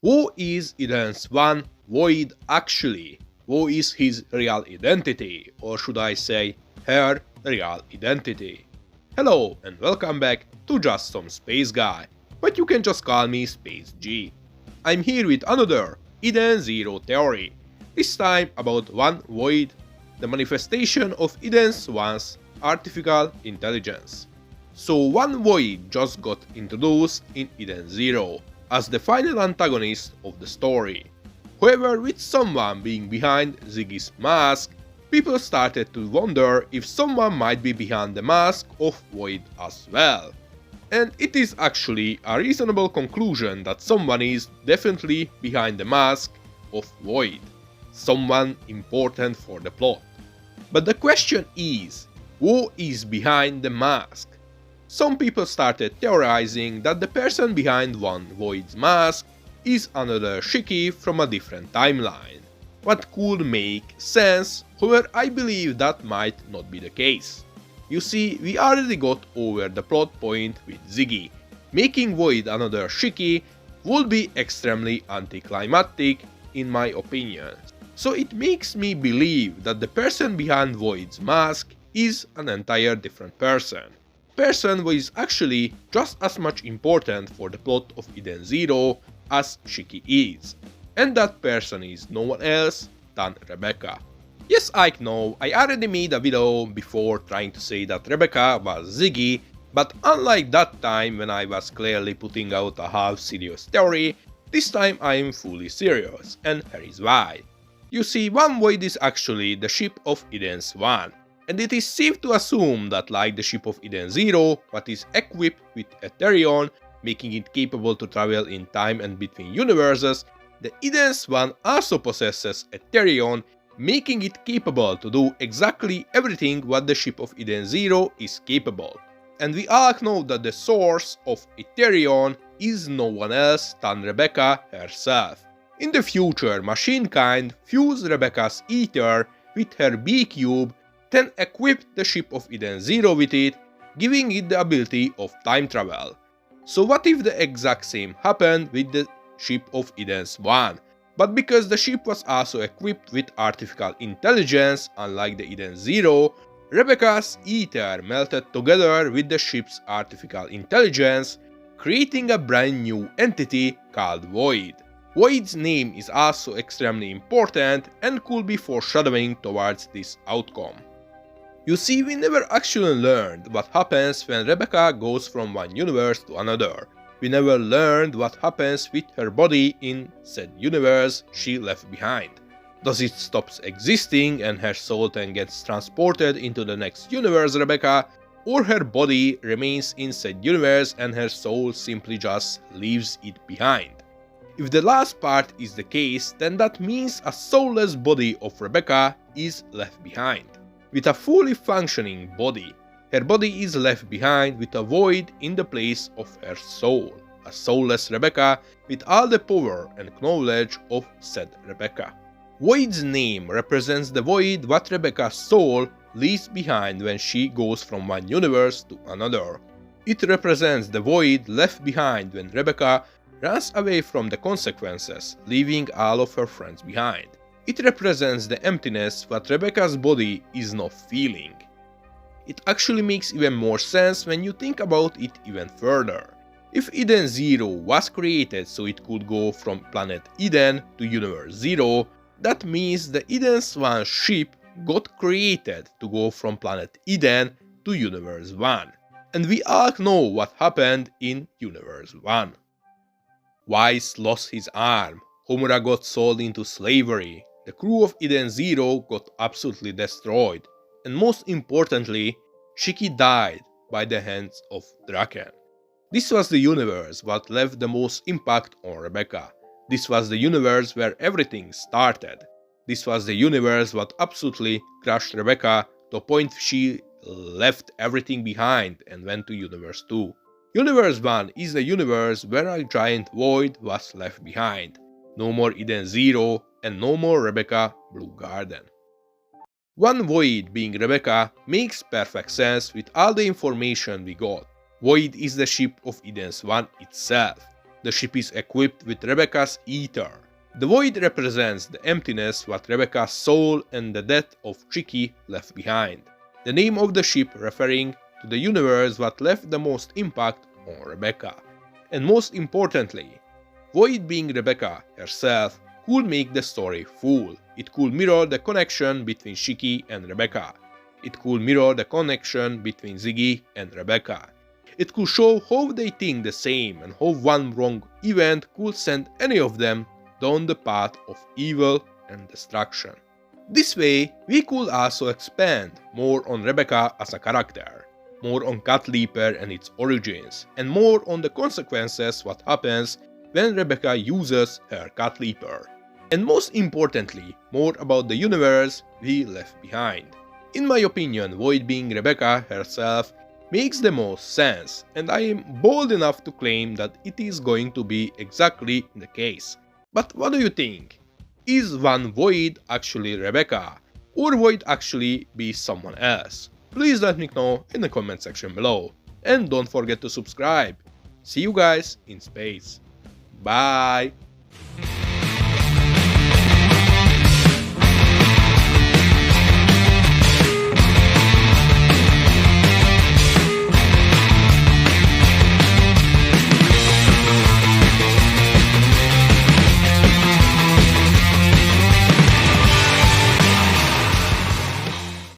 Who is Eden's one Void actually? Who is his real identity, or should I say, her real identity? Hello and welcome back to Just Some Space Guy, but you can just call me Space G. I'm here with another Eden Zero theory, this time about one Void, the manifestation of Eden's one's artificial intelligence. So one Void just got introduced in Eden Zero as the final antagonist of the story. However, with someone being behind Ziggy's mask, people started to wonder if someone might be behind the mask of Void as well. And it is actually a reasonable conclusion that someone is definitely behind the mask of Void. Someone important for the plot. But the question is, who is behind the mask? Some people started theorizing that the person behind one Void's mask is another Shiki from a different timeline. What could make sense, however I believe that might not be the case. You see, we already got over the plot point with Ziggy. Making Void another Shiki would be extremely anticlimactic in my opinion. So it makes me believe that the person behind Void's mask is an entire different person. Person who is actually just as much important for the plot of Eden Zero as Shiki is. And that person is no one else than Rebecca. Yes, I know, I already made a video before trying to say that Rebecca was Ziggy, but unlike that time when I was clearly putting out a half-serious theory, this time I am fully serious, and here is why. You see, one Void is actually the ship of Eden's One. And it is safe to assume that like the ship of Eden Zero, what is equipped with Ethereon, making it capable to travel in time and between universes, the Eden's One also possesses Ethereon, making it capable to do exactly everything what the ship of Eden Zero is capable. And we all know that the source of Ethereon is no one else than Rebecca herself. In the future, Machinekind fused Rebecca's ether with her B-Cube, then equipped the ship of Eden Zero with it, giving it the ability of time travel. So what if the exact same happened with the ship of Eden's One? But because the ship was also equipped with artificial intelligence, unlike the Eden Zero, Rebecca's ether melted together with the ship's artificial intelligence, creating a brand new entity called Void. Void's name is also extremely important and could be foreshadowing towards this outcome. You see, we never actually learned what happens when Rebecca goes from one universe to another. We never learned what happens with her body in said universe she left behind. Does it stop existing and her soul then gets transported into the next universe Rebecca, or her body remains in said universe and her soul simply just leaves it behind? If the last part is the case, then that means a soulless body of Rebecca is left behind. With a fully functioning body, her body is left behind with a Void in the place of her soul, a soulless Rebecca with all the power and knowledge of said Rebecca. Void's name represents the Void what Rebecca's soul leaves behind when she goes from one universe to another. It represents the Void left behind when Rebecca runs away from the consequences, leaving all of her friends behind. It represents the emptiness that Rebecca's body is not feeling. It actually makes even more sense when you think about it even further. If Eden Zero was created so it could go from planet Eden to universe Zero, that means the Eden's One ship got created to go from planet Eden to universe 1. And we all know what happened in universe 1. Weiss lost his arm, Homura got sold into slavery, the crew of Eden Zero got absolutely destroyed, and most importantly, Shiki died by the hands of Drakken. This was the universe what left the most impact on Rebecca. This was the universe where everything started. This was the universe what absolutely crushed Rebecca to a point she left everything behind and went to universe 2. Universe 1 is the universe where a giant void was left behind. No more Eden Zero and no more Rebecca Bluegarden. One Void being Rebecca makes perfect sense with all the information we got. Void is the ship of Eden's One itself. the ship is equipped with Rebecca's ether. The void represents the emptiness what Rebecca's soul and the death of Shiki left behind. The name of the ship referring to the universe what left the most impact on Rebecca. And most importantly, void being Rebecca herself could make the story full. It could mirror the connection between Shiki and Rebecca. It could mirror the connection between Ziggy and Rebecca. It could show how they think the same and how one wrong event could send any of them down the path of evil and destruction. This way, we could also expand more on Rebecca as a character, more on Cat Leaper and its origins, and more on the consequences what happens when Rebecca uses her Cat Leaper. And most importantly, more about the universe we left behind. In my opinion, Void being Rebecca herself makes the most sense, and I am bold enough to claim that it is going to be exactly the case. But what do you think? Is one Void actually Rebecca, or Void actually be someone else? Please let me know in the comment section below, and don't forget to subscribe. See you guys in space. Bye!